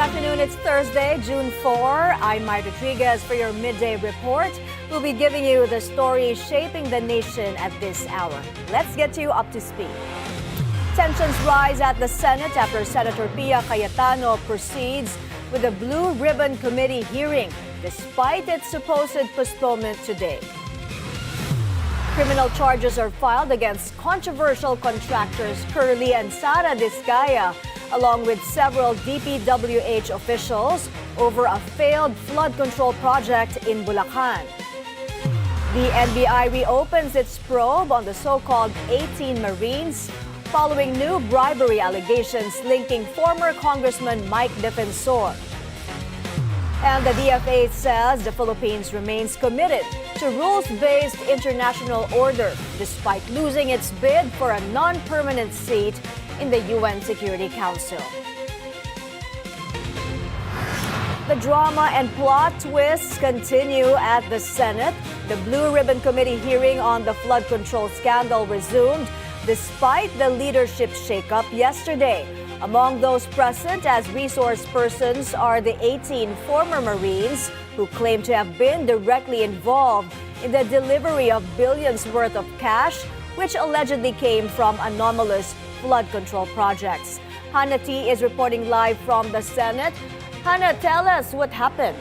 afternoon. It's Thursday, June 4. I'm Mai Rodriguez for your midday report. We'll be giving you the stories shaping the nation at this hour. Let's get you up to speed. Tensions rise at the Senate after Senator Pia Cayetano proceeds with a Blue Ribbon Committee hearing despite its supposed postponement today. Criminal charges are filed against controversial contractors Curlee and Sara Discaya, along with several DPWH officials, over a failed flood control project in Bulacan. The NBI reopens its probe on the so-called 18 Marines following new bribery allegations linking former Congressman Mike Defensor. And the DFA says the Philippines remains committed to rules-based international order despite losing its bid for a non-permanent seat in the UN Security Council. The drama and plot twists continue at the Senate. The Blue Ribbon Committee hearing on the flood control scandal resumed despite the leadership shakeup yesterday. Among those present as resource persons are the 18 former Marines who claim to have been directly involved in the delivery of billions worth of cash, which allegedly came from anomalous flood control projects. Hannah T is reporting live from the Senate. Hannah, tell us what happened.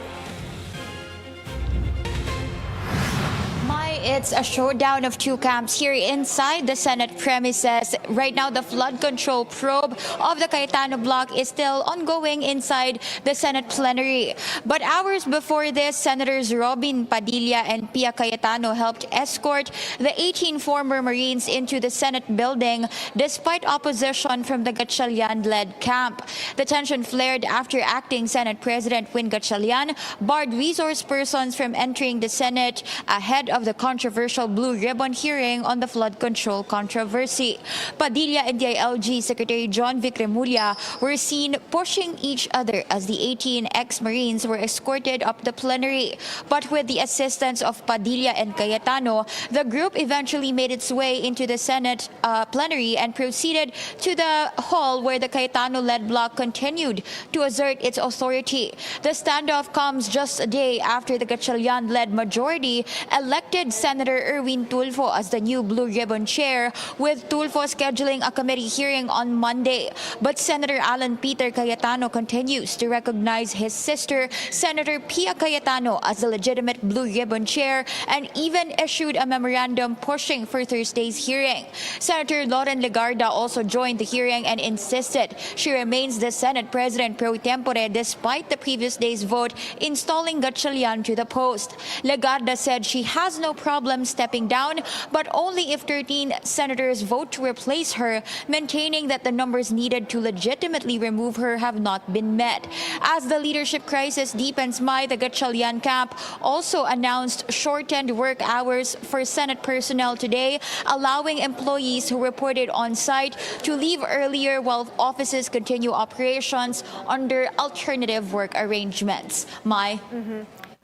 It's a showdown of two camps here inside the Senate premises. Right now, the flood control probe of the Cayetano block is still ongoing inside the Senate plenary. But hours before this, Senators Robin Padilla and Pia Cayetano helped escort the 18 former Marines into the Senate building despite opposition from the Gatchalian-led camp. The tension flared after acting Senate President Win Gatchalian barred resource persons from entering the Senate ahead of the controversial Blue Ribbon hearing on the flood control controversy. Padilla and DILG Secretary John Vic Remulla were seen pushing each other as the 18 ex-Marines were escorted up the plenary. But with the assistance of Padilla and Cayetano, the group eventually made its way into the Senate plenary and proceeded to the hall where the Cayetano-led bloc continued to assert its authority. The standoff comes just a day after the Gatchalian-led majority elected Senator Erwin Tulfo as the new Blue Ribbon chair, with Tulfo scheduling a committee hearing on Monday. But Senator Alan Peter Cayetano continues to recognize his sister, Senator Pia Cayetano, as the legitimate Blue Ribbon chair and even issued a memorandum pushing for Thursday's hearing. Senator Loren Legarda also joined the hearing and insisted she remains the Senate President pro tempore despite the previous day's vote installing Gatchalian to the post. Legarda said she has no problem stepping down, but only if 13 senators vote to replace her, maintaining that the numbers needed to legitimately remove her have not been met. As the leadership crisis deepens, the Gatchalian camp also announced shortened work hours for Senate personnel today, allowing employees who reported on site to leave earlier while offices continue operations under alternative work arrangements. Mai?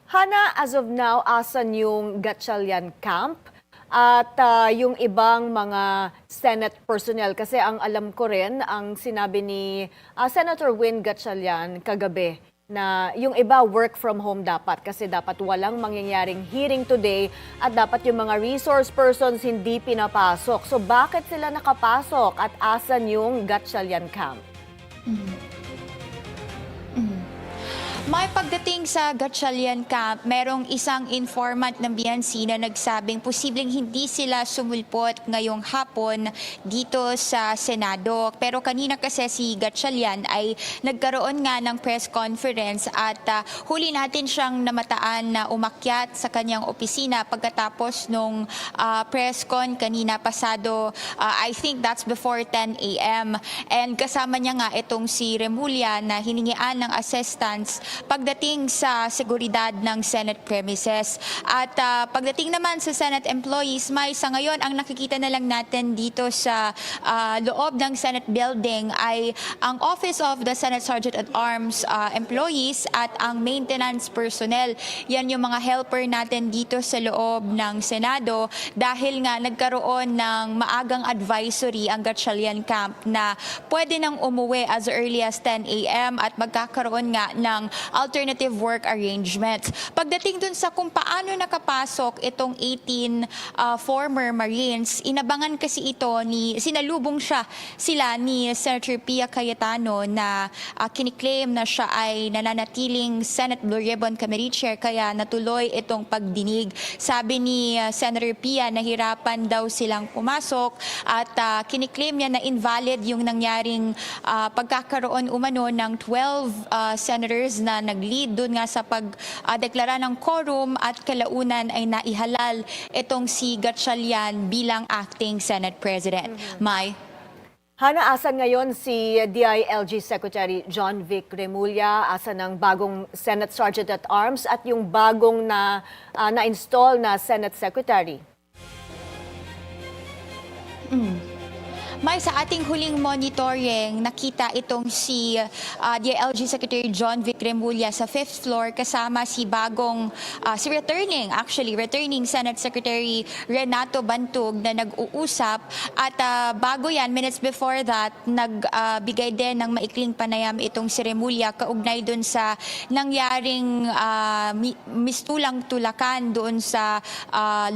Hannah, as of now, asan yung Gatchalian camp at yung ibang mga Senate personnel? Kasi ang alam ko rin, ang sinabi ni Senator Win Gatchalian kagabi, na yung iba work from home dapat kasi dapat walang mangyayaring hearing today at dapat yung mga resource persons hindi pinapasok. So bakit sila nakapasok at asan yung Gatchalian camp? May pagdating sa Gatchalian camp, merong isang informant ng BNC na nagsabing posibleng hindi sila sumulpot ngayong hapon dito sa Senado. Pero kanina kasi si Gatchalian ay nagkaroon nga ng press conference at huli natin siyang namataan na umakyat sa kanyang opisina pagkatapos nung press con kanina pasado. I think that's before 10 a.m. And kasama niya nga itong si Remulla na hiningian ng assistance pagdating sa seguridad ng Senate premises. At pagdating naman sa Senate employees, Mai, sa ngayon ang nakikita na lang natin dito sa loob ng Senate building ay ang Office of the Senate Sergeant at Arms employees at ang maintenance personnel. Yan yung mga helper natin dito sa loob ng Senado dahil nga nagkaroon ng maagang advisory ang Gatchalian camp na pwede nang umuwi as early as 10 a.m. at magkakaroon nga ng alternative work arrangements. Pagdating dun sa kung paano nakapasok itong 18 former Marines, inabangan kasi ito sinalubong sila ni Senator Pia Cayetano na kiniklaim na siya ay nananatiling Senate Blue Ribbon Committee Chair kaya natuloy itong pagdinig. Sabi ni Senator Pia, nahirapan daw silang pumasok at kiniklaim niya na invalid yung nangyaring pagkakaroon umano ng 12 senators na nag-lead doon nga sa pagdeklara ng quorum at kalaunan ay naihalal itong si Gatchalian bilang acting Senate President. Mai? Hana, asan ngayon si DILG Secretary John Vic Remulla, asan ng bagong Senate Sergeant at Arms at yung bagong na-install na Senate Secretary? May sa ating huling monitoring, nakita itong si DILG Secretary John Vic Remulla sa 5th floor kasama si returning Senate Secretary Renato Bantug na nag-uusap at bago yan, minutes before that, nagbigay din ng maikling panayam itong si Remulla kaugnay dun sa nangyaring mistulang tulakan doon sa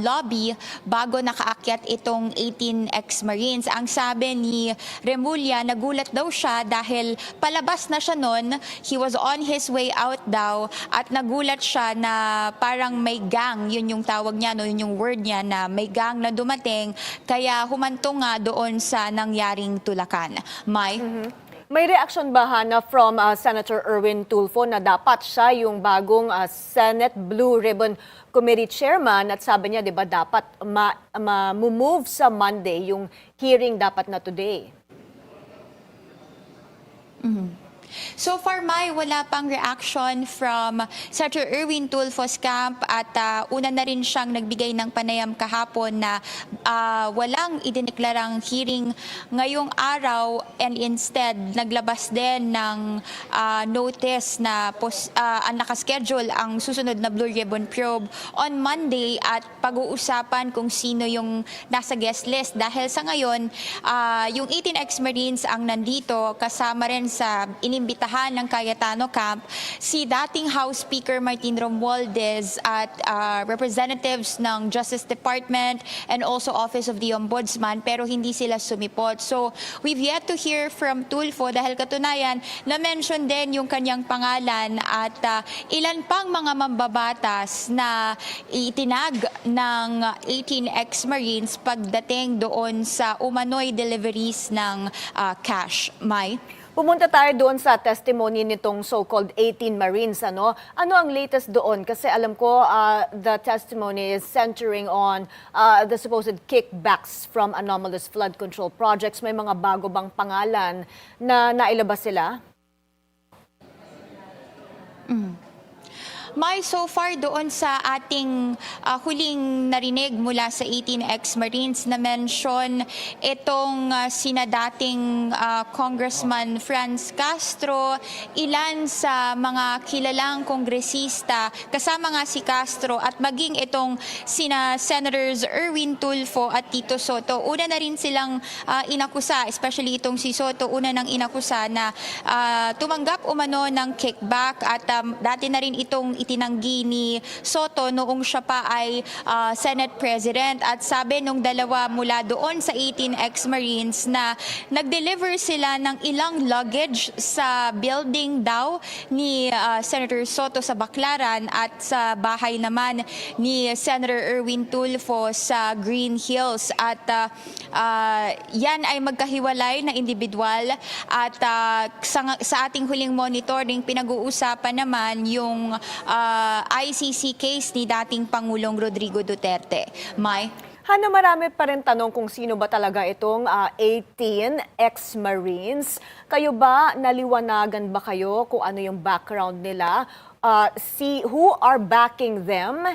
lobby bago nakaakyat itong 18 ex-Marines. Ang sabi ni Remulla, nagulat daw siya dahil palabas na siya noon, he was on his way out daw at nagulat siya na parang may gang, yun yung tawag niya, no, yun yung word niya na may gang na dumating kaya humantong nga doon sa nangyaring tulakan. Mai? May reaction ba, Hana, from Senator Erwin Tulfo na dapat siya yung bagong Senate Blue Ribbon Committee Chairman at sabi niya, di ba, dapat ma-move sa Monday yung hearing dapat na today? So far, Mai, wala pang reaction from Senator Erwin Tulfo's camp at una na rin siyang nagbigay ng panayam kahapon na walang idineklarang hearing ngayong araw and instead naglabas din ng notice na nakaschedule ang susunod na Blue Ribbon Probe on Monday at pag-uusapan kung sino yung nasa guest list dahil sa ngayon yung 18 ex-Marines ang nandito kasama rin sa inimbitahan ng Cayetano camp si dating House Speaker Martin Romualdez at representatives ng Justice Department and also Office of the Ombudsman pero hindi sila sumipot. So we've yet to hear from Tulfo dahil katunayan na-mention din yung kanyang pangalan at ilan pang mga mambabatas na itinag ng 18 ex-Marines pagdating doon sa umano'y deliveries ng cash. Mai? Pumunta tayo doon sa testimony nitong so-called 18 Marines. Ano ang latest doon? Kasi alam ko the testimony is centering on the supposed kickbacks from anomalous flood control projects. May mga bago bang pangalan na nailabas sila? May so far doon sa ating huling narinig mula sa 18 ex-Marines na mention itong sina dating Congressman Franz Castro, ilan sa mga kilalang kongresista, kasama nga si Castro at maging itong sina Senators Erwin Tulfo at Tito Soto. Una na rin silang inakusa, especially itong si Soto, una nang inakusa na tumanggap umano ng kickback at dati na rin itong itinanggi ni Soto noong siya pa ay Senate President at sabi nung dalawa mula doon sa 18 ex-Marines na nag-deliver sila ng ilang luggage sa building daw ni Senator Soto sa Baclaran at sa bahay naman ni Senator Erwin Tulfo sa Green Hills at yan ay magkahiwalay na individual at sa ating huling monitoring pinag-uusapan naman yung ICC case ni dating Pangulong Rodrigo Duterte. Mai? Hana, marami pa rin tanong kung sino ba talaga itong 18 ex-Marines. Kayo ba, naliwanagan ba kayo kung ano yung background nila? Who are backing them?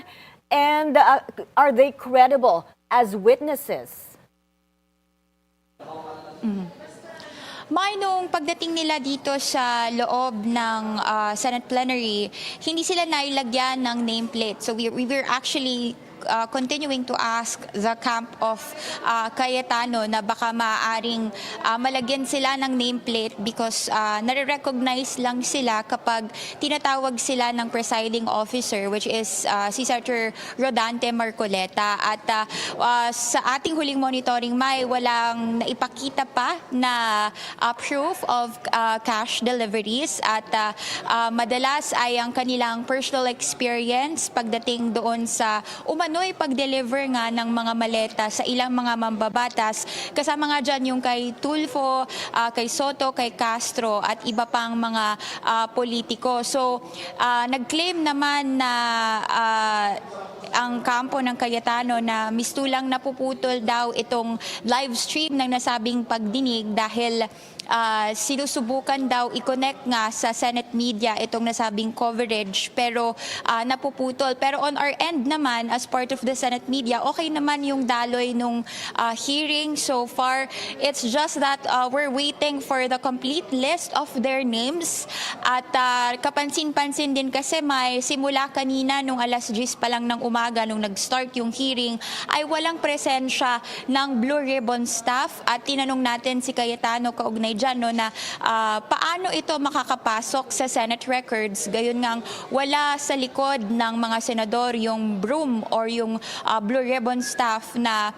And are they credible as witnesses? May nung pagdating nila dito sa loob ng Senate plenary, hindi sila nailagyan ng nameplate. So we were actually continuing to ask the camp of Cayetano na baka maaaring malagyan sila ng nameplate because nare-recognize lang sila kapag tinatawag sila ng presiding officer, which is si Senator Rodante Marcoleta. At sa ating huling monitoring, may walang naipakita pa na proof of cash deliveries at madalas ay ang kanilang personal experience pagdating doon sa umano'y pag-deliver nga ng mga maleta sa ilang mga mambabatas. Kasama nga dyan yung kay Tulfo, kay Soto, kay Castro at iba pang mga politiko. So, nag-claim naman na ang kampo ng Cayetano na mistulang napuputol daw itong live stream ng nasabing pagdinig dahil sinusubukan daw i-connect nga sa Senate media itong nasabing coverage pero napuputol. Pero on our end naman, as part of the Senate media, okay naman yung daloy nung hearing so far. It's just that we're waiting for the complete list of their names at kapansin-pansin din kasi may simula kanina nung alas 10 pa lang ng umaga nung nag-start yung hearing ay walang presensya ng Blue Ribbon staff at tinanong natin si Cayetano kaugnay dyan na paano ito makakapasok sa Senate records gayon ngang wala sa likod ng mga senador yung broom or yung Blue Ribbon staff na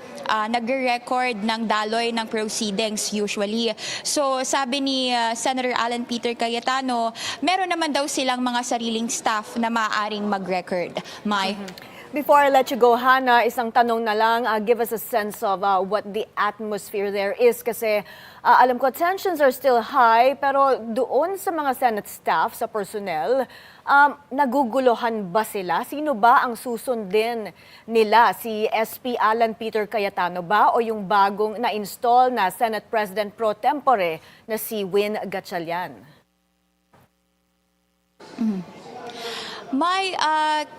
nagre-record ng daloy ng proceedings usually. So sabi ni Senator Alan Peter Cayetano, meron naman daw silang mga sariling staff na maaaring mag-record. Mai? Before I let you go, Hannah, isang tanong na lang. Give us a sense of what the atmosphere there is. Kasi alam ko, tensions are still high. Pero doon sa mga Senate staff, sa personnel, naguguluhan ba sila? Sino ba ang susundin nila? Si SP Alan Peter Cayetano ba? O yung bagong na-install na Senate President Pro Tempore na si Win Gatchalian? May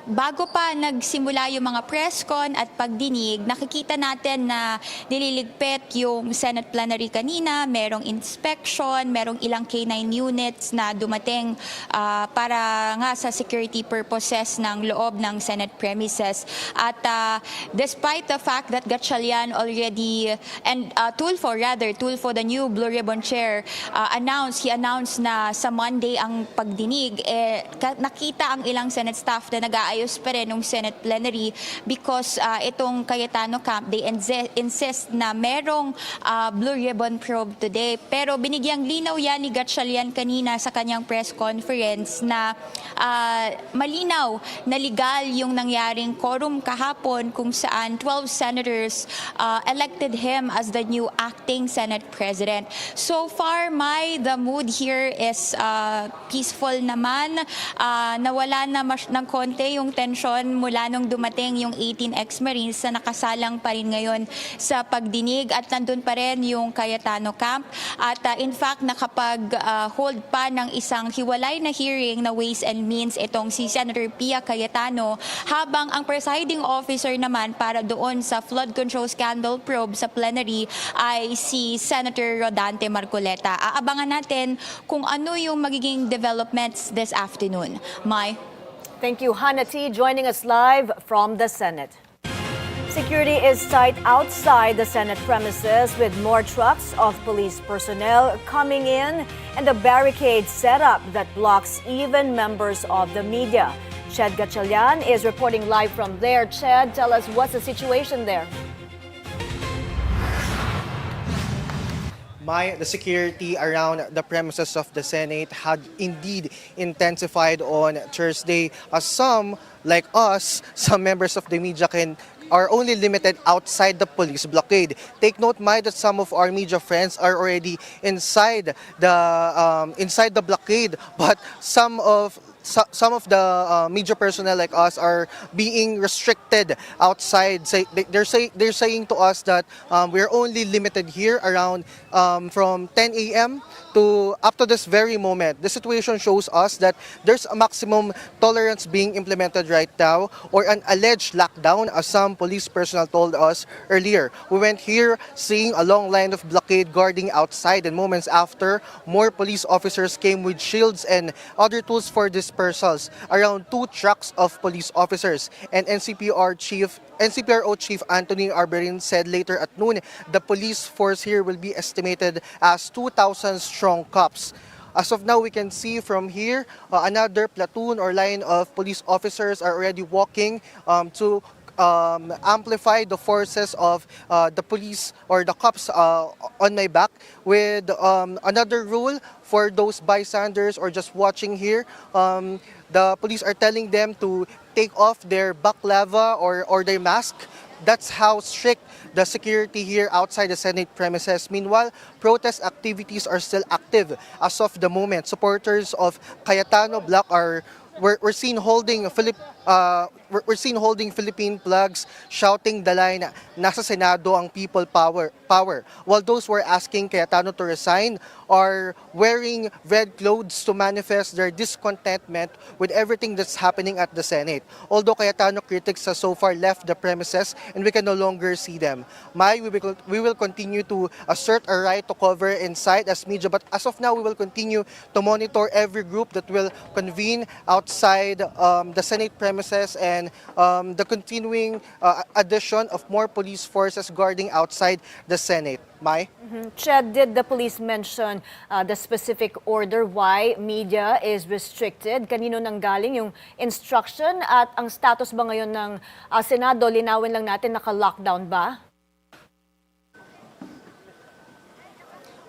bago pa nagsimula yung mga press con at pagdinig, nakikita natin na nililigpit yung Senate plenary kanina, merong inspection, merong ilang K9 units na dumating para nga sa security purposes ng loob ng Senate premises. At despite the fact that Gatchalian already, and Tulfo, the new Blue Ribbon Chair, he announced na sa Monday ang pagdinig, nakita ang ilang Senate staff na nag-aayos pa rin ng Senate plenary because itong Cayetano camp, they insist na merong Blue Ribbon probe today. Pero binigyang linaw yan ni Gatchalian kanina sa kanyang press conference na malinaw na legal yung nangyaring quorum kahapon kung saan 12 senators elected him as the new acting Senate President. So far, the mood here is peaceful naman. Nawala na ng konti yung tension mula nung dumating yung 18 ex-Marines na nakasalang pa rin ngayon sa pagdinig at nandun pa rin yung Cayetano camp. At in fact, nakapag-hold pa ng isang hiwalay na hearing na Ways and Means itong si Senator Pia Cayetano habang ang presiding officer naman para doon sa flood control scandal probe sa plenary ay si Senator Rodante Marcoleta. Aabangan natin kung ano yung magiging developments this afternoon. Mai? Thank you, Hannah T, joining us live from the Senate. Security is tight outside the Senate premises with more trucks of police personnel coming in and a barricade set up that blocks even members of the media. Ched Gatchalian is reporting live from there. Ched, tell us what's the situation there. The security around the premises of the Senate had indeed intensified on Thursday, as some, like us, some members of the media are only limited outside the police blockade. Take note, Mai, that some of our media friends are already inside the blockade, but some of some of the media personnel like us are being restricted outside. They're saying to us that we're only limited here around from 10 a.m. to up to this very moment. The situation shows us that there's a maximum tolerance being implemented right now, or an alleged lockdown, as some police personnel told us earlier. We went here seeing a long line of blockade guarding outside, and moments after, more police officers came with shields and other tools for dispersals. Around 2 trucks of police officers, and NCPRO Chief Anthony Arberin said later at noon the police force here will be estimated as 2,000 strong cops. As of now, we can see from here another platoon or line of police officers are already walking to amplify the forces of the police or the cops on my back, with another rule for those bystanders or just watching here. The police are telling them to take off their baklava or their mask. That's how strict the security here outside the Senate premises. Meanwhile, protest activities are still active as of the moment. Supporters of Cayetano Block we're seen holding Philippine flags, shouting the line, "Nasa Senado ang people power." While those who are asking Cayetano to resign are wearing red clothes to manifest their discontentment with everything that's happening at the Senate. Although Cayetano critics have so far left the premises and we can no longer see them. We will continue to assert our right to cover inside as media, but as of now, we will continue to monitor every group that will convene outside the Senate premises, and the continuing addition of more police forces guarding outside the Senate. Mai? Ched, did the police mention the specific order why media is restricted? Kanino nanggaling yung instruction, at ang status ba ngayon ng Senado? Linawin lang natin, naka-lockdown ba?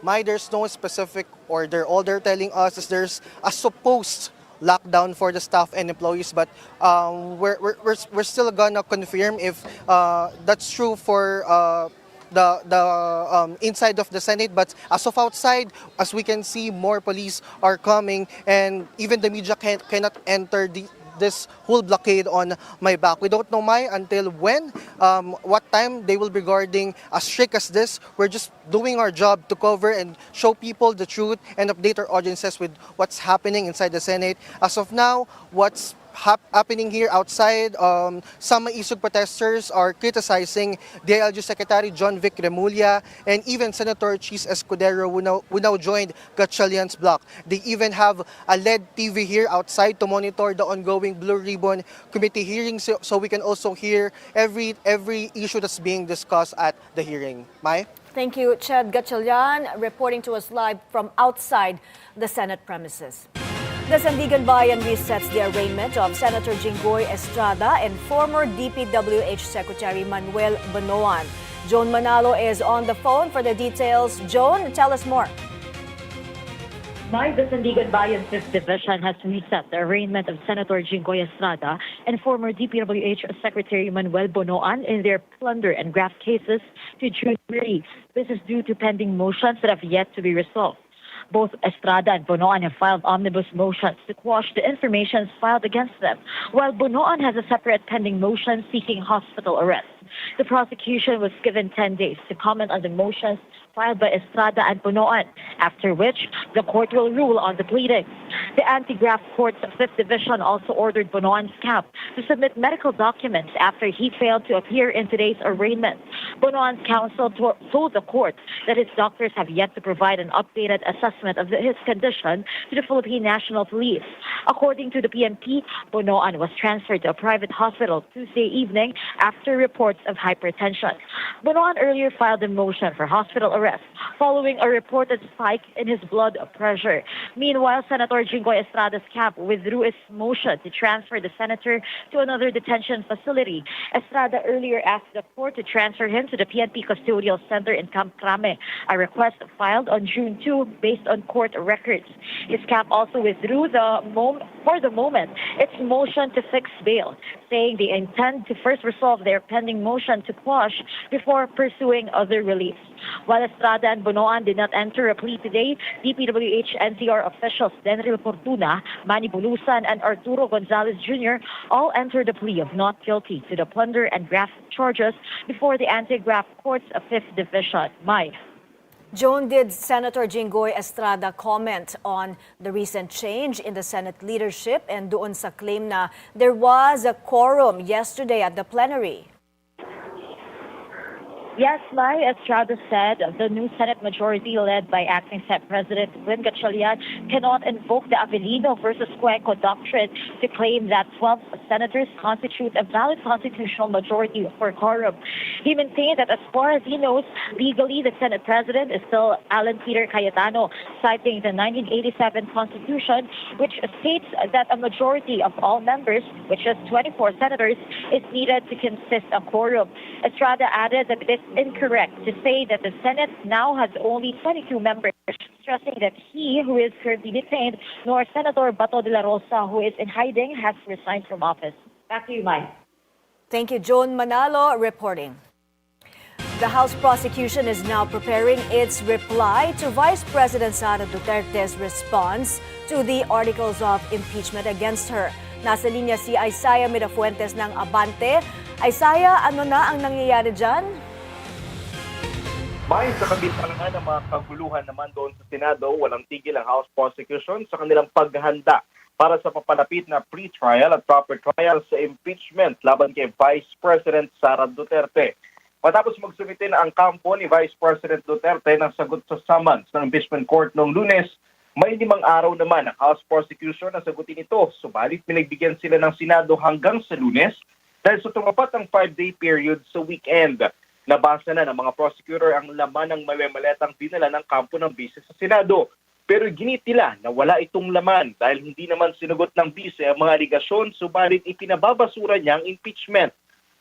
Mai, there's no specific order. All they're telling us is there's a supposed lockdown for the staff and employees, but we're still gonna confirm if that's true for the inside of the Senate. But as of outside, as we can see, more police are coming, and even the media cannot enter this whole blockade on my back. We don't know, Mai, until when, what time they will be guarding as strict as this. We're just doing our job to cover and show people the truth and update our audiences with what's happening inside the Senate. As of now, what's happening here outside, some isug protesters are criticizing DILG Secretary John Vic Remulla and even Senator Chis Escudero, who now joined Gatchalian's block. They even have a LED TV here outside to monitor the ongoing Blue Ribbon Committee hearings, so we can also hear every issue that's being discussed at the hearing. Mai? Thank you, Ched Gatchalian, reporting to us live from outside the Senate premises. The Sandigan Bayan resets the arraignment of Senator Jinggoy Estrada and former DPWH Secretary Manuel Bonoan. Joan Manalo is on the phone for the details. Joan, tell us more. The Sandigan Bayan 5th Division has reset the arraignment of Senator Jinggoy Estrada and former DPWH Secretary Manuel Bonoan in their plunder and graft cases to June 3. This is due to pending motions that have yet to be resolved. Both Estrada and Bonoan have filed omnibus motions to quash the information filed against them, while Bonoan has a separate pending motion seeking hospital arrest. The prosecution was given 10 days to comment on the motions filed by Estrada and Bonoan, after which the court will rule on the pleadings. The anti-graft court's 5th Division also ordered Bonoan's camp to submit medical documents after he failed to appear in today's arraignment. Bonoan's counsel told the court that his doctors have yet to provide an updated assessment of his condition to the Philippine National Police. According to the PNP, Bonoan was transferred to a private hospital Tuesday evening after reports of hypertension. Bonoan earlier filed a motion for hospital arrest following a reported spike in his blood pressure. Meanwhile, Senator Jinggoy Estrada's camp withdrew its motion to transfer the senator to another detention facility. Estrada earlier asked the court to transfer him returned to the PNP Custodial Center in Camp Crame, a request filed on June 2 based on court records. His camp also withdrew for the moment its motion to fix bail, saying they intend to first resolve their pending motion to quash before pursuing other reliefs. While Estrada and Bonoan did not enter a plea today, DPWH NCR officials Denril Fortuna, Manny Bulusan, and Arturo Gonzalez Jr. all entered a plea of not guilty to the plunder and graft charges before the anti-graft court's 5th Division. Mai. Joan, did Senator Jinggoy Estrada comment on the recent change in the Senate leadership and doon sa claim na there was a quorum yesterday at the plenary? Yes, Mai, Estrada said the new Senate majority led by Acting Senate President Glenn Gatchalian cannot invoke the Avellino versus Cuenco doctrine to claim that 12 senators constitute a valid constitutional majority for quorum. He maintained that as far as he knows, legally the Senate President is still Alan Peter Cayetano, citing the 1987 Constitution, which states that a majority of all members, which is 24 senators, is needed to consist a quorum. Estrada added that it is incorrect to say that the Senate now has only 22 members, stressing that he, who is currently detained, nor Senator Bato de la Rosa, who is in hiding, has resigned from office. Back to you, Mai. Thank you, Joan Manalo, reporting. The House prosecution is now preparing its reply to Vice President Sara Duterte's response to the articles of impeachment against her. Nasa linya si Isaiah Mirafuentes ng Abante. Isaiah, ano na ang nangyayari dyan? May sa kabit-alangan ng mga kaguluhan naman doon sa Senado, walang tigil ang House prosecution sa kanilang paghahanda para sa papalapit na pre-trial at proper trial sa impeachment laban kay Vice President Sara Duterte. Matapos magsumite na ang kampo ni Vice President Duterte ng sagot sa summons ng impeachment court noong Lunes, may 5 araw naman ang House prosecution na sagutin ito, subalit pinagbigyan sila ng Senado hanggang sa Lunes dahil sa tumapat ang 5-day period sa weekend. Nabasa na ng mga prosecutor ang laman ng mamaletang dinala ng kampo ng bise sa Senado. Pero ginit nila na wala itong laman dahil hindi naman sinugot ng bise ang mga aligasyon, subalit ipinababasura niya ang impeachment.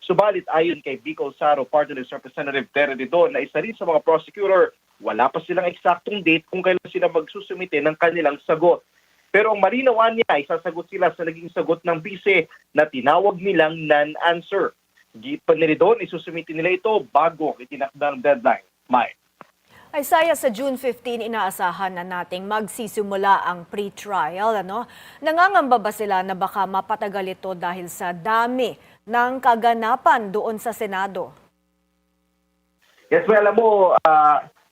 Subalit ayon kay Bicol Saro Party List Representative Terry Didon na isa rin sa mga prosecutor, wala pa silang eksaktong date kung kailan sila magsusumite ng kanilang sagot. Pero ang malinawan niya, isasagot sila sa naging sagot ng bise na tinawag nilang non-answer. Gipan nila doon, isusumite nila ito bago itinakdang deadline. May. Isaiah, sa June 15, inaasahan na nating magsisimula ang pre-trial. Nangangamba ba sila na baka mapatagal ito dahil sa dami ng kaganapan doon sa Senado? Yes, well, alam mo,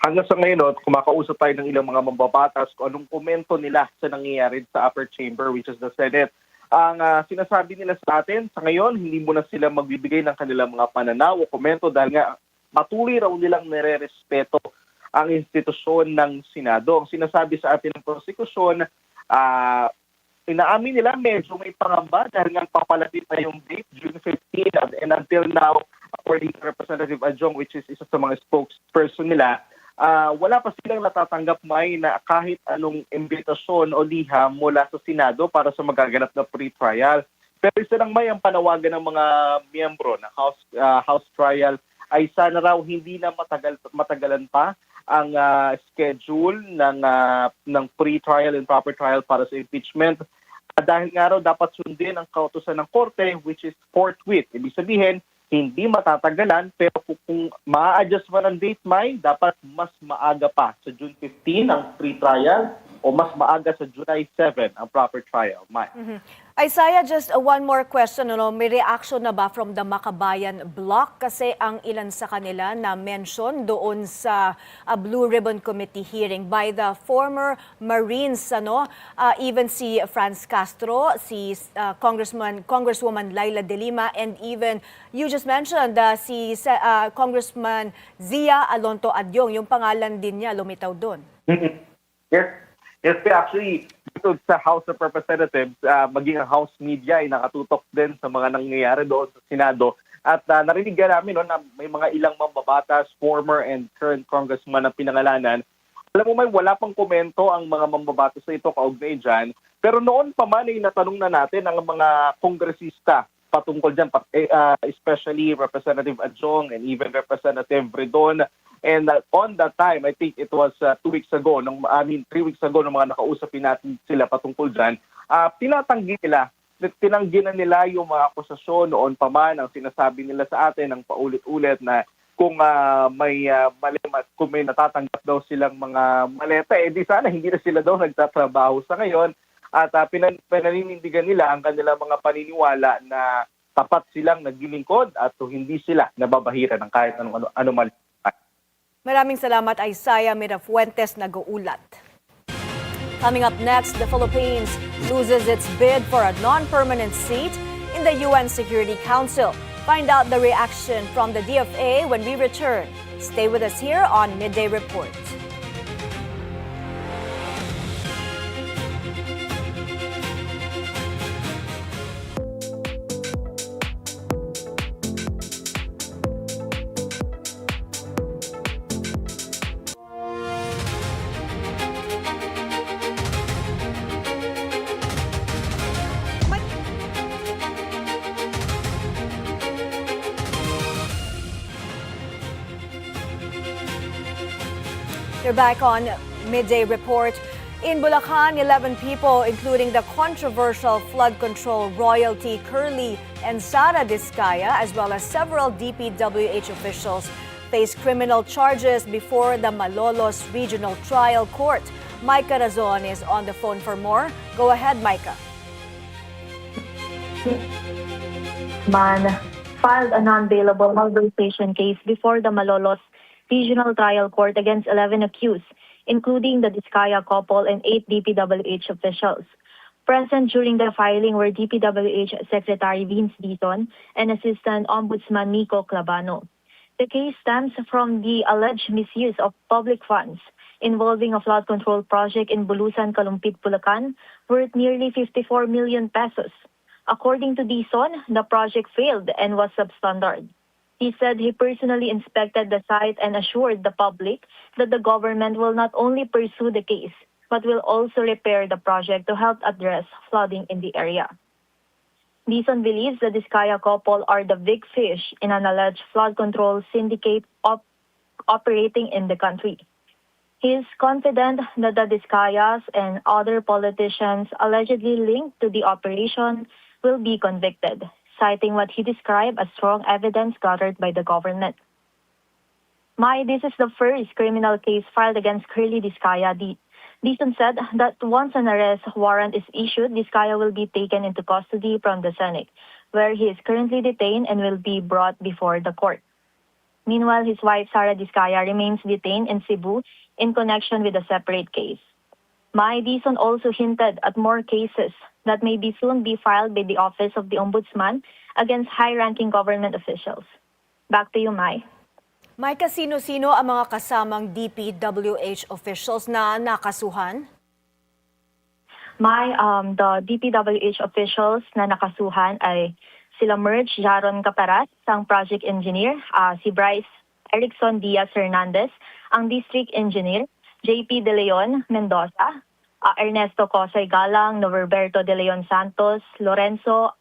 hanggang sa ngayon, kumakausap tayo ng ilang mga mambabatas kung anong komento nila sa nangyayari sa upper chamber, which is the Senate. Ang sinasabi nila sa atin, sa ngayon, hindi muna sila magbibigay ng kanilang mga pananaw o komento dahil nga patuloy raw nilang nire-respeto ang institusyon ng Senado. Ang sinasabi sa atin ng prosecution, inaamin nila medyo may pangamba dahil nga papalapit na yung date, June 15, and until now, according to Representative Adjong, which is isa sa mga spokesperson nila, wala pa silang natatanggap na kahit anong imbitasyon o liham mula sa Senado para sa magaganap na pre-trial. Pero isa lang ang panawagan ng mga miyembro ng House trial ay sana raw hindi na matagalan pa ang schedule ng pre-trial and proper trial para sa impeachment. Dahil nga raw dapat sundin ang kautusan ng korte, which is forthwith. Ibig sabihin, hindi matatagalan, pero kung ma-adjust man ang date, dapat mas maaga pa sa June 15 ang pre-trial o mas maaga sa July 7 ang proper trial. Isaiah, just one more question. May reaction na ba from the Makabayan Bloc? Kasi ang ilan sa kanila na mention doon sa Blue Ribbon Committee hearing by the former Marines. Even si Franz Castro, si Congresswoman Laila De Lima, and even you just mentioned si Congressman Zia Alonto Adyong. Yung pangalan din niya lumitaw doon. Yes, actually, dito sa House of Representatives, maging ang House media ay nakatutok din sa mga nangyayari doon sa Senado. At narinig namin na may mga ilang mambabatas, former and current congressman na pinangalanan. Alam mo, wala pang komento ang mga mambabatas na ito kaugnay dyan. Pero noon pa man ay natanong na natin ang mga kongresista patungkol dyan, especially Representative Adjong and even Representative Redon. And on that time, I think it was 2 weeks ago, 3 weeks ago, nung mga nakausapin natin sila patungkol dyan, tinanggi na nila yung mga akusasyon noon pa man. Ang sinasabi nila sa atin ng paulit-ulit na kung kung may natatanggap daw silang mga maleta, di sana hindi na sila daw nagtatrabaho sa ngayon. At pinaninindigan nila ang kanilang mga paniniwala na tapat silang naglilingkod at hindi sila nababahira ng kahit anuman. Maraming salamat, Isaiah Mirafuentes, nag-uulat. Coming up next, the Philippines loses its bid for a non-permanent seat in the UN Security Council. Find out the reaction from the DFA when we return. Stay with us here on Midday Report. You're back on Midday Report. In Bulacan, 11 people, including the controversial flood control royalty Curlee and Sara Discaya, as well as several DPWH officials, face criminal charges before the Malolos Regional Trial Court. Micah Razon is on the phone for more. Go ahead, Micah. Man filed a non-bailable malversation case before the Malolos Regional Trial Court against 11 accused, including the Discaya couple and 8 DPWH officials. Present during the filing were DPWH Secretary Vince Dizon and Assistant Ombudsman Nico Clavano. The case stems from the alleged misuse of public funds involving a flood control project in Bulusan, Kalumpit, Bulacan, worth nearly 54 million pesos. According to Dizon, the project failed and was substandard. He said he personally inspected the site and assured the public that the government will not only pursue the case, but will also repair the project to help address flooding in the area. Dizon believes the Discaya couple are the big fish in an alleged flood control syndicate operating in the country. He is confident that the Discayas and other politicians allegedly linked to the operation will be convicted, citing what he described as strong evidence gathered by the government. This is the first criminal case filed against Curlee Discaya. Dizon said that once an arrest warrant is issued, Discaya will be taken into custody from the Senate, where he is currently detained and will be brought before the court. Meanwhile, his wife, Sara Discaya, remains detained in Cebu in connection with a separate case. Dizon also hinted at more cases that may soon be filed by the Office of the Ombudsman against high-ranking government officials. Back to you, Mai. Micah, sino-sino ang mga kasamang DPWH officials na nakasuhan? The DPWH officials na nakasuhan ay sila Merge Jaron Caparas, ang project engineer, si Bryce Erickson Diaz Hernandez, ang district engineer, JP De Leon Mendoza, Ernesto Cosay Galang, Norberto De Leon Santos, Lorenzo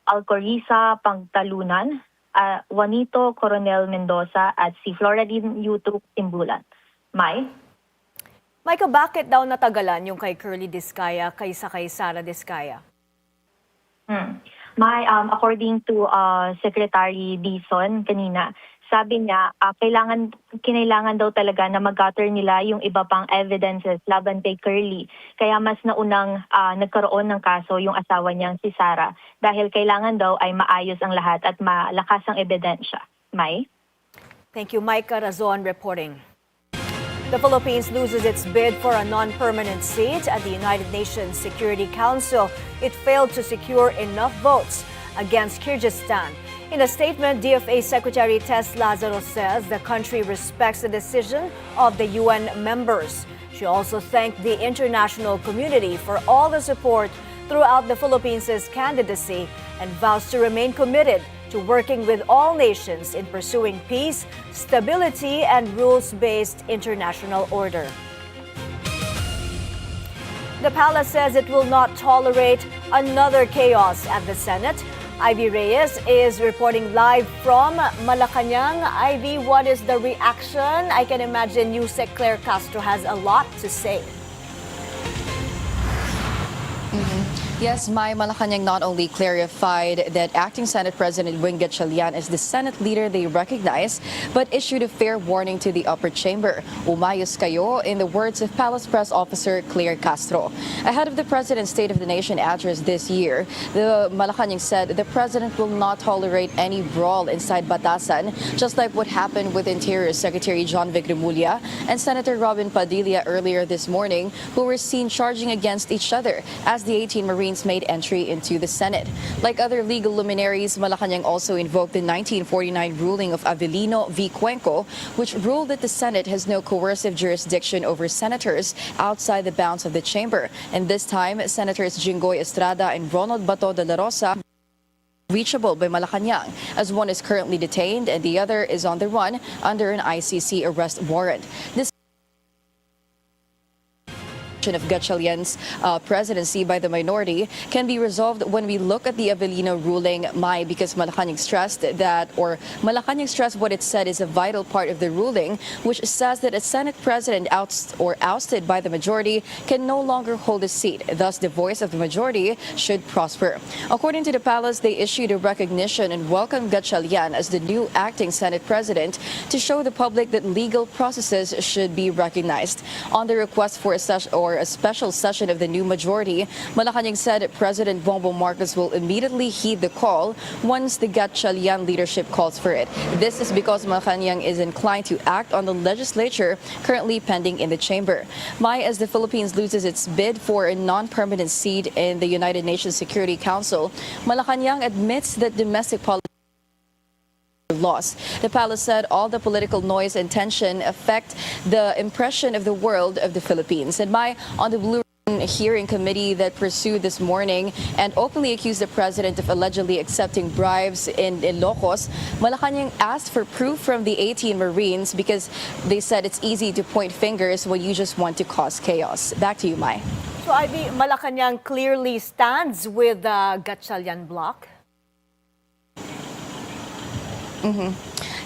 Alcoriza Pangtalunan, Juanito Coronel Mendoza at si Floradine Yutuk Timbulan. Mai? Michael, bakit daw natagalan yung kay Curlee Discaya kaysa kay Sara Discaya? According to Secretary Dizon kanina, sabi niya, kinailangan daw talaga na mag-gather nila yung iba pang evidences laban kay Curlee. Kaya mas naunang nagkaroon ng kaso yung asawa niyang si Sara dahil kailangan daw ay maayos ang lahat at malakas ang ebidensya. Mai? Thank you, Micah Razon reporting. The Philippines loses its bid for a non-permanent seat at the United Nations Security Council. It failed to secure enough votes against Kyrgyzstan. In a statement, DFA Secretary Tess Lazaro says the country respects the decision of the UN members. She also thanked the international community for all the support throughout the Philippines' candidacy and vows to remain committed to working with all nations in pursuing peace, stability, and rules-based international order. The palace says it will not tolerate another chaos at the Senate. Ivy Reyes is reporting live from Malacanang. Ivy, what is the reaction? I can imagine Yusek Claire Castro has a lot to say. Yes, Mai, Malacanang not only clarified that acting Senate President Wing Gatchalian is the Senate leader they recognize, but issued a fair warning to the upper chamber. Umayos kayo, in the words of Palace Press Officer Claire Castro. Ahead of the President's State of the Nation address this year, the Malacanang said the President will not tolerate any brawl inside Batasan, just like what happened with Interior Secretary John Vic Remulla and Senator Robin Padilla earlier this morning, who were seen charging against each other as the 18 Marines made entry into the Senate. Like other legal luminaries, Malacanang also invoked the 1949 ruling of Avelino v. Cuenco, which ruled that the Senate has no coercive jurisdiction over senators outside the bounds of the chamber. And this time, Senators Jinggoy Estrada and Ronald Bato de la Rosa reachable by Malacanang, as one is currently detained and the other is on the run under an ICC arrest warrant. This of Gatchalian's presidency by the minority can be resolved when we look at the Avelino ruling, Mai, because Malacanang stressed what it said is a vital part of the ruling, which says that a Senate president ousted by the majority can no longer hold a seat. Thus, the voice of the majority should prosper. According to the palace, they issued a recognition and welcomed Gatchalian as the new acting Senate president to show the public that legal processes should be recognized. On the request for a special session of the new majority, Malacanang said President Bongbong Marcos will immediately heed the call once the Gatchalian leadership calls for it. This is because Malacanang is inclined to act on the legislature currently pending in the chamber. Mai, as the Philippines loses its bid for a non-permanent seat in the United Nations Security Council, Malacanang admits that domestic politics loss. The palace said all the political noise and tension affect the impression of the world of the Philippines. And on the Blue Hearing Committee that pursued this morning and openly accused the president of allegedly accepting bribes in Ilocos, Malacanang asked for proof from the 18 Marines because they said it's easy to point fingers when you just want to cause chaos. Back to you, Mai. So, Ivy, Malacanang clearly stands with the Gatchalian bloc.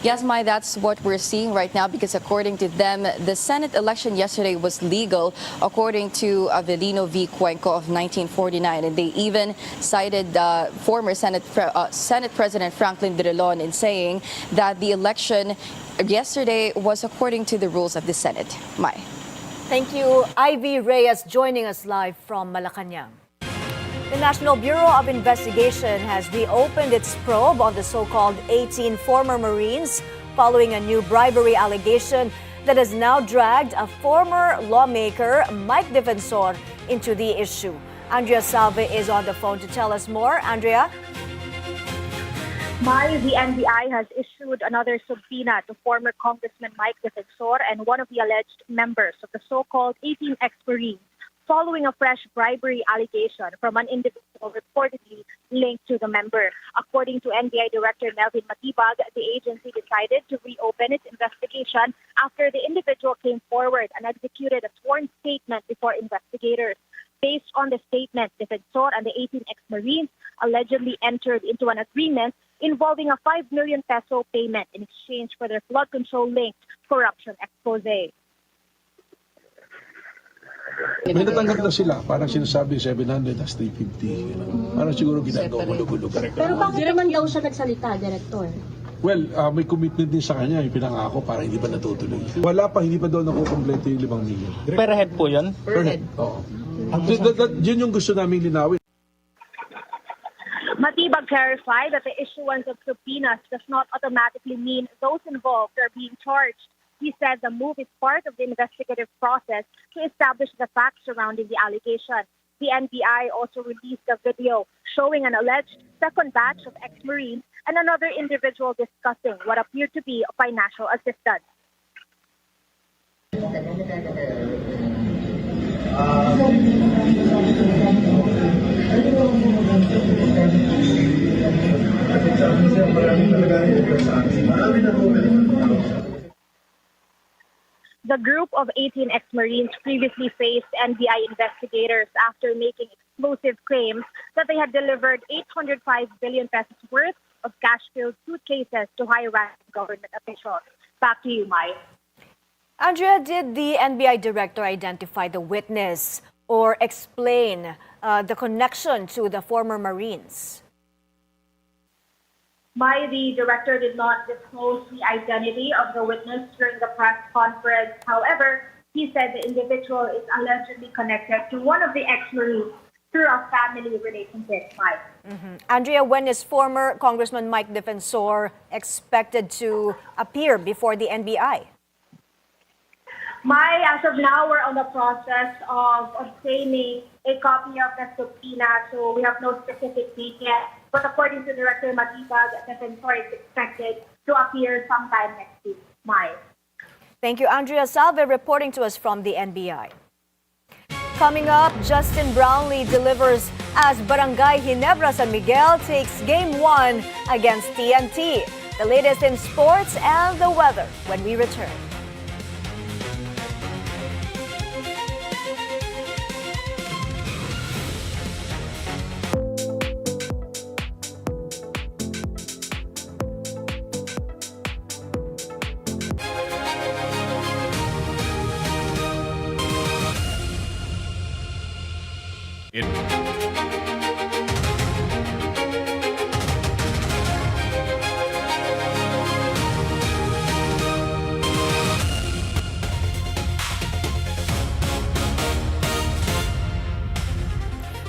Yes, Mai, that's what we're seeing right now because according to them, the Senate election yesterday was legal according to Avelino v. Cuenco of 1949. And they even cited former Senate President Franklin Drilon in saying that the election yesterday was according to the rules of the Senate. Mai. Thank you, Ivy Reyes, joining us live from Malacanang. The National Bureau of Investigation has reopened its probe on the so-called 18 former Marines following a new bribery allegation that has now dragged a former lawmaker, Mike Defensor, into the issue. Andrea Salve is on the phone to tell us more. Andrea? Mai, the NBI has issued another subpoena to former Congressman Mike Defensor and one of the alleged members of the so-called 18 ex-Marines, following a fresh bribery allegation from an individual reportedly linked to the member. According to NBI Director Melvin Matibag, the agency decided to reopen its investigation after the individual came forward and executed a sworn statement before investigators. Based on the statement, Defensor and the 18 ex-Marines allegedly entered into an agreement involving a 5 million peso payment in exchange for their flood control-linked corruption expose. May natanggap na sila, parang sinasabi 700 as 350. Parang siguro ginagawa malugulo. Pero bakit naman daw siya nagsalita, Director? Well, may commitment din sa kanya, yung pinangako para hindi pa natutuloy. Wala pa, hindi pa daw nakukompleto yung 5 million. Per head po yun? Per head, oo. Yun yung gusto namin linawin. Matibag clarified that the issuance of subpoenas does not automatically mean those involved are being charged. He said the move is part of the investigative process to establish the facts surrounding the allegation. The NBI also released a video showing an alleged second batch of ex-Marines and another individual discussing what appeared to be a financial assistance. The group of 18 ex-Marines previously faced NBI investigators after making explosive claims that they had delivered 805 billion pesos worth of cash-filled suitcases to high-ranking government officials. Back to you, Mai. Andrea, did the NBI director identify the witness or explain the connection to the former Marines? Mai, the director did not disclose the identity of the witness during the press conference. However, he said the individual is allegedly connected to one of the ex-Marines through a family relationship. Mai. Andrea, when is former Congressman Mike Defensor expected to appear before the NBI? Mai, as of now, we're on the process of obtaining a copy of the subpoena, so we have no specific date yet. But according to Director Matibag, Defensor is expected to appear sometime next week. Mai. Thank you, Andrea Salve, reporting to us from the NBI. Coming up, Justin Brownlee delivers as Barangay Ginebra San Miguel takes Game 1 against TNT. The latest in sports and the weather when we return.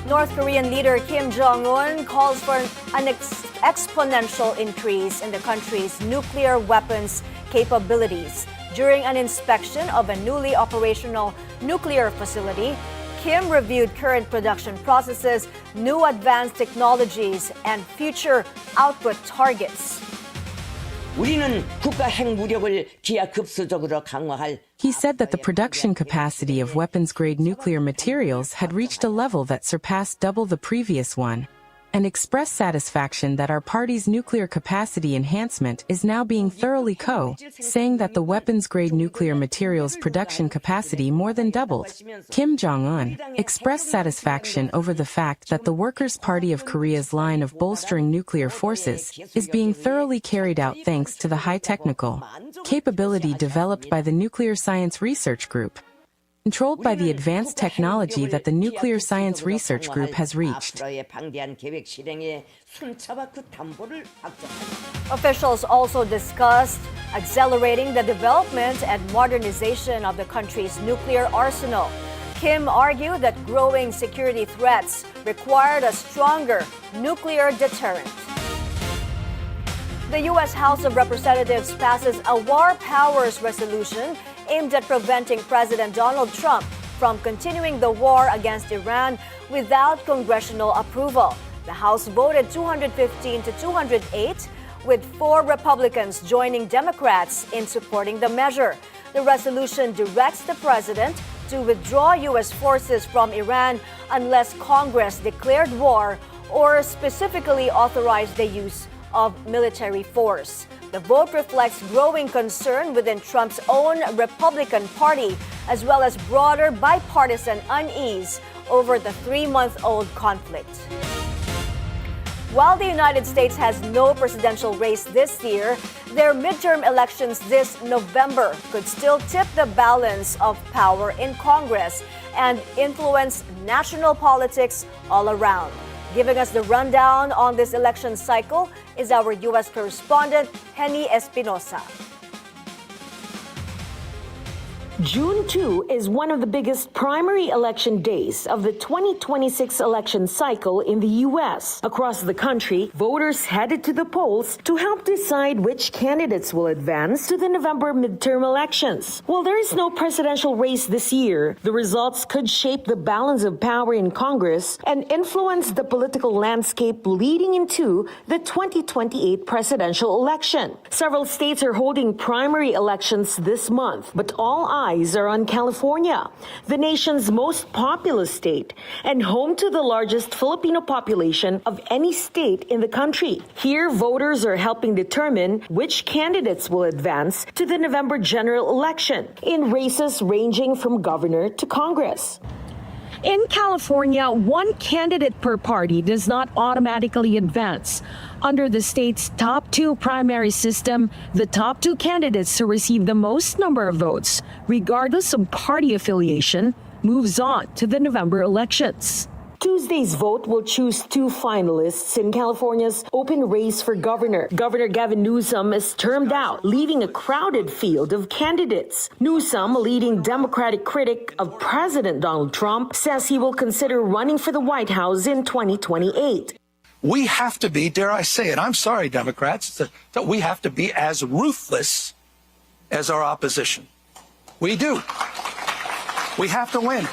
North Korean leader Kim Jong-un calls for an exponential increase in the country's nuclear weapons capabilities. During an inspection of a newly operational nuclear facility, Kim reviewed current production processes, new advanced technologies, and future output targets. 우리는 국가 핵무력을 기하급수적으로 강화할. He said that the production capacity of weapons-grade nuclear materials had reached a level that surpassed double the previous one, and expressed satisfaction that our party's nuclear capacity enhancement is now being thoroughly saying that the weapons-grade nuclear materials production capacity more than doubled. Kim Jong-un expressed satisfaction over the fact that the Workers' Party of Korea's line of bolstering nuclear forces is being thoroughly carried out thanks to the high technical capability developed by the Nuclear Science Research Group, controlled by the advanced technology that the Nuclear Science Research Group has reached. Officials also discussed accelerating the development and modernization of the country's nuclear arsenal. Kim argued that growing security threats required a stronger nuclear deterrent. The U.S. House of Representatives passes a war powers resolution aimed at preventing President Donald Trump from continuing the war against Iran without congressional approval. The House voted 215 to 208, with 4 Republicans joining Democrats in supporting the measure. The resolution directs the president to withdraw U.S. forces from Iran unless Congress declared war or specifically authorized the use of military force. The vote reflects growing concern within Trump's own Republican Party, as well as broader bipartisan unease over the 3-month-old conflict. While the United States has no presidential race this year, their midterm elections this November could still tip the balance of power in Congress and influence national politics all around. Giving us the rundown on this election cycle is our U.S. correspondent, Henny Espinosa. June 2 is one of the biggest primary election days of the 2026 election cycle in the U.S. Across the country, voters headed to the polls to help decide which candidates will advance to the November midterm elections. While there is no presidential race this year, the results could shape the balance of power in Congress and influence the political landscape leading into the 2028 presidential election. Several states are holding primary elections this month, but all eyes eyes are on California, the nation's most populous state and home to the largest Filipino population of any state in the country. Here, voters are helping determine which candidates will advance to the November general election in races ranging from governor to Congress. In California, one candidate per party does not automatically advance. Under the state's top two primary system, the top two candidates who receive the most number of votes, regardless of party affiliation, moves on to the November elections. Tuesday's vote will choose two finalists in California's open race for governor. Governor Gavin Newsom is termed out, leaving a crowded field of candidates. Newsom, a leading Democratic critic of President Donald Trump, says he will consider running for the White House in 2028. We have to be, dare I say it, I'm sorry, Democrats, that we have to be as ruthless as our opposition. We do. We have to win.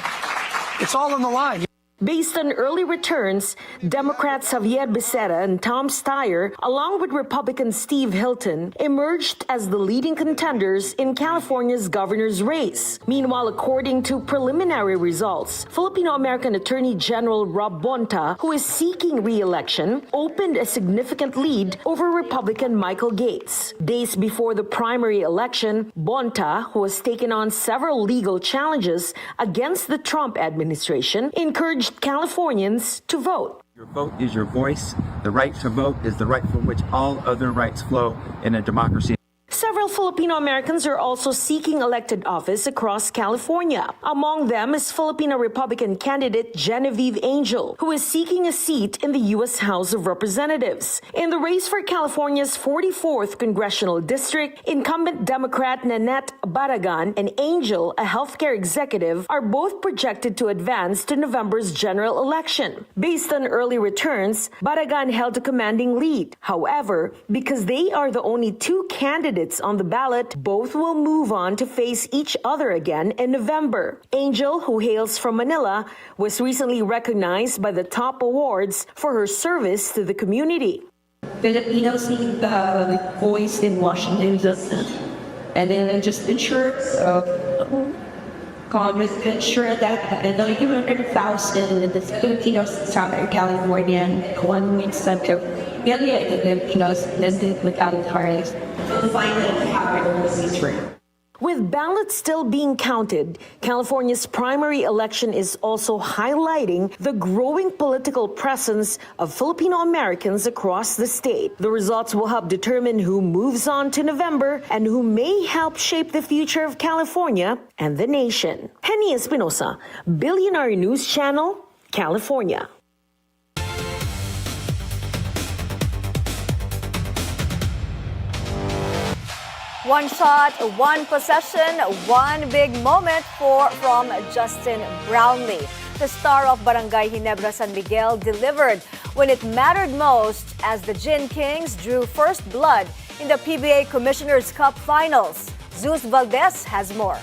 It's all on the line. Based on early returns, Democrats Javier Becerra and Tom Steyer, along with Republican Steve Hilton, emerged as the leading contenders in California's governor's race. Meanwhile, according to preliminary results, Filipino-American Attorney General Rob Bonta, who is seeking re-election, opened a significant lead over Republican Michael Gates. Days before the primary election, Bonta, who has taken on several legal challenges against the Trump administration, encouraged Californians to vote. Your vote is your voice. The right to vote is the right from which all other rights flow in a democracy. Several Filipino Americans are also seeking elected office across California. Among them is Filipino Republican candidate Genevieve Angel, who is seeking a seat in the U.S. House of Representatives. In the race for California's 44th Congressional District, incumbent Democrat Nanette Barragan and Angel, a healthcare executive, are both projected to advance to November's general election. Based on early returns, Barragan held a commanding lead. However, because they are the only two candidates on the ballot, both will move on to face each other again in November. Angel, who hails from Manila, was recently recognized by the top awards for her service to the community. Filipinos need the voice in Washington, and then just ensure Congress ensure that the 200,000 Filipinos in Southern California, 1 million Filipinos living without tariffs. With ballots still being counted, California's primary election is also highlighting the growing political presence of Filipino Americans across the state. The results will help determine who moves on to November and who may help shape the future of California and the nation. Henny Espinosa, Bilyonaryo News Channel, California. One shot, one possession, one big moment from Justin Brownlee. The star of Barangay Ginebra San Miguel delivered when it mattered most as the Gin Kings drew first blood in the PBA Commissioner's Cup Finals. Zeus Valdez has more.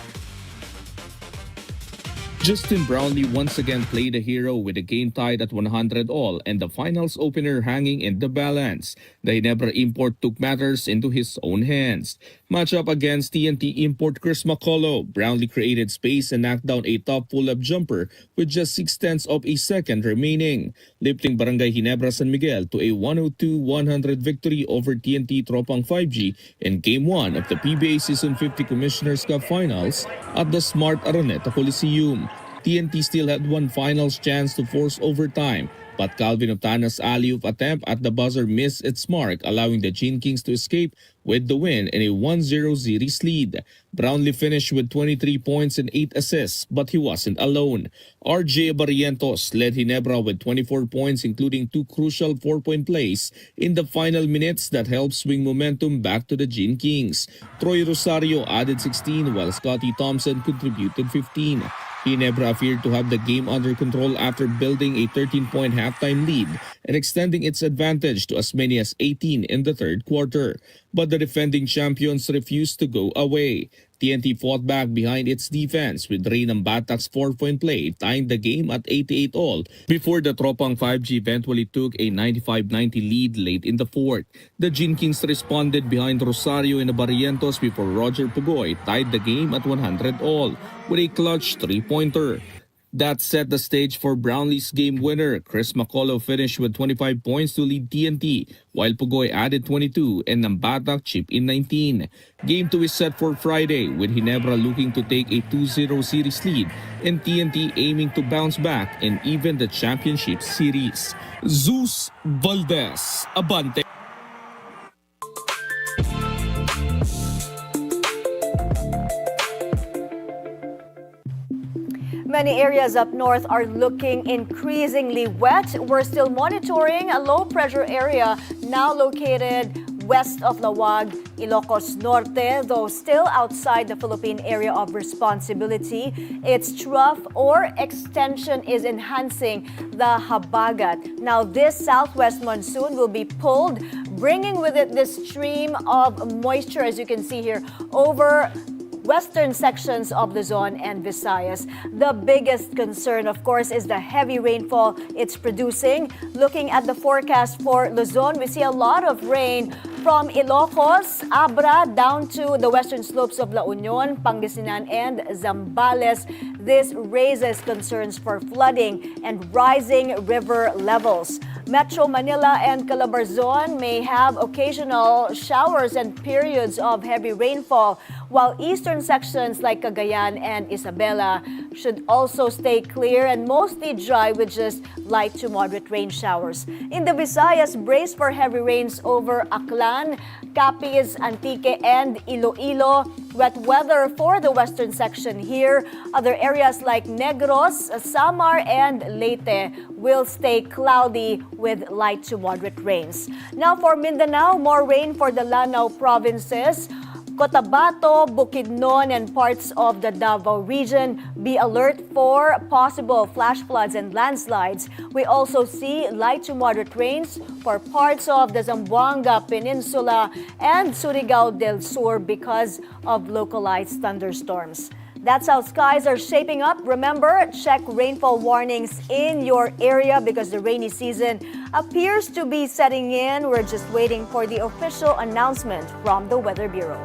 Justin Brownlee once again played a hero with the game tied at 100 all and the finals opener hanging in the balance. The Ginebra import took matters into his own hands. Matchup against TNT import Chris Macolo, Brownlee created space and knocked down a top pull-up jumper with just 0.6 of a second remaining, lifting Barangay Ginebra San Miguel to a 102-100 victory over TNT Tropang 5G in Game 1 of the PBA Season 50 Commissioner's Cup Finals at the Smart Araneta Coliseum. TNT still had one finals chance to force overtime, but Calvin Otana's alley-oop attempt at the buzzer missed its mark, allowing the Gin Kings to escape with the win in a 1-0 series lead. Brownlee finished with 23 points and 8 assists, but he wasn't alone. RJ Barrientos led Ginebra with 24 points, including 2 crucial 4-point plays in the final minutes that helped swing momentum back to the Gin Kings. Troy Rosario added 16, while Scotty Thompson contributed 15. Ginebra appeared to have the game under control after building a 13-point halftime lead and extending its advantage to as many as 18 in the third quarter. But the defending champions refused to go away. TNT fought back behind its defense with Rain Ambatac's 4-point play tying the game at 88 all before the Tropang 5G eventually took a 95-90 lead late in the fourth. The Gin Kings responded behind Rosario and Barrientos before Roger Pugoy tied the game at 100 all with a clutch 3-pointer. That set the stage for Brownlee's game winner. Chris McCullough finished with 25 points to lead TNT, while Pugoy added 22 and Nambatac chipped in 19. Game 2 is set for Friday, with Ginebra looking to take a 2-0 series lead and TNT aiming to bounce back and even the championship series. Zeus Valdez, Abante. Many areas up north are looking increasingly wet. We're still monitoring a low-pressure area now located west of Lawag, Ilocos Norte, though still outside the Philippine area of responsibility. Its trough or extension is enhancing the Habagat. Now, this southwest monsoon will be pulled, bringing with it this stream of moisture, as you can see here, over western sections of Luzon and Visayas. The biggest concern, of course, is the heavy rainfall it's producing. Looking at the forecast for Luzon, we see a lot of rain from Ilocos, Abra, down to the western slopes of La Union, Pangasinan, and Zambales. This raises concerns for flooding and rising river levels. Metro Manila and Calabarzon may have occasional showers and periods of heavy rainfall, while eastern sections like Cagayan and Isabela should also stay clear and mostly dry with just light to moderate rain showers. In the Visayas, brace for heavy rains over Aklan, Capiz, Antique, and Iloilo. Wet weather for the western section here. Other areas like Negros, Samar, and Leyte will stay cloudy with light to moderate rains. Now for Mindanao, more rain for the Lanao provinces. Cotabato, Bukidnon, and parts of the Davao region. Be alert for possible flash floods and landslides. We also see light to moderate rains for parts of the Zamboanga Peninsula and Surigao del Sur because of localized thunderstorms. That's how skies are shaping up. Remember, check rainfall warnings in your area because the rainy season appears to be setting in. We're just waiting for the official announcement from the Weather Bureau.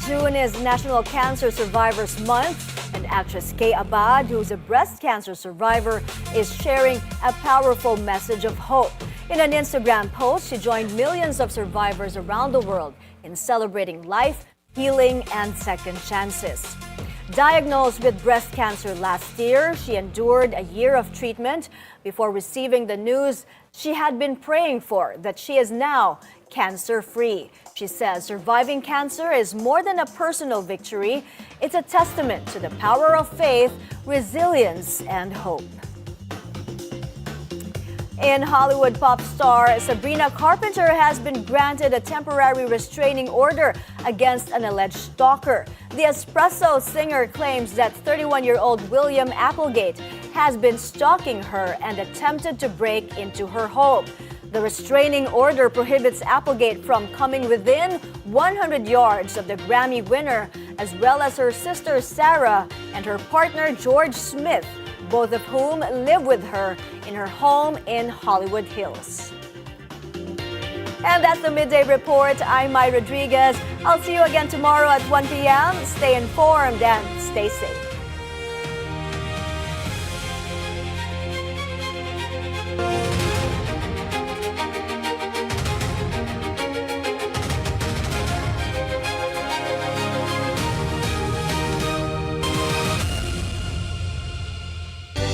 June is National Cancer Survivors Month, and actress Kay Abad, who's a breast cancer survivor, is sharing a powerful message of hope. In an Instagram post, she joined millions of survivors around the world in celebrating life, healing, and second chances. Diagnosed with breast cancer last year, she endured a year of treatment before receiving the news she had been praying for, that she is now cancer-free. She says surviving cancer is more than a personal victory. It's a testament to the power of faith, resilience, and hope. In Hollywood, pop star Sabrina Carpenter has been granted a temporary restraining order against an alleged stalker. The Espresso singer claims that 31-year-old William Applegate has been stalking her and attempted to break into her home. The restraining order prohibits Applegate from coming within 100 yards of the Grammy winner, as well as her sister Sarah and her partner George Smith, both of whom live with her in her home in Hollywood Hills. And that's the Midday Report. I'm Mai Rodriguez. I'll see you again tomorrow at 1 p.m. Stay informed and stay safe.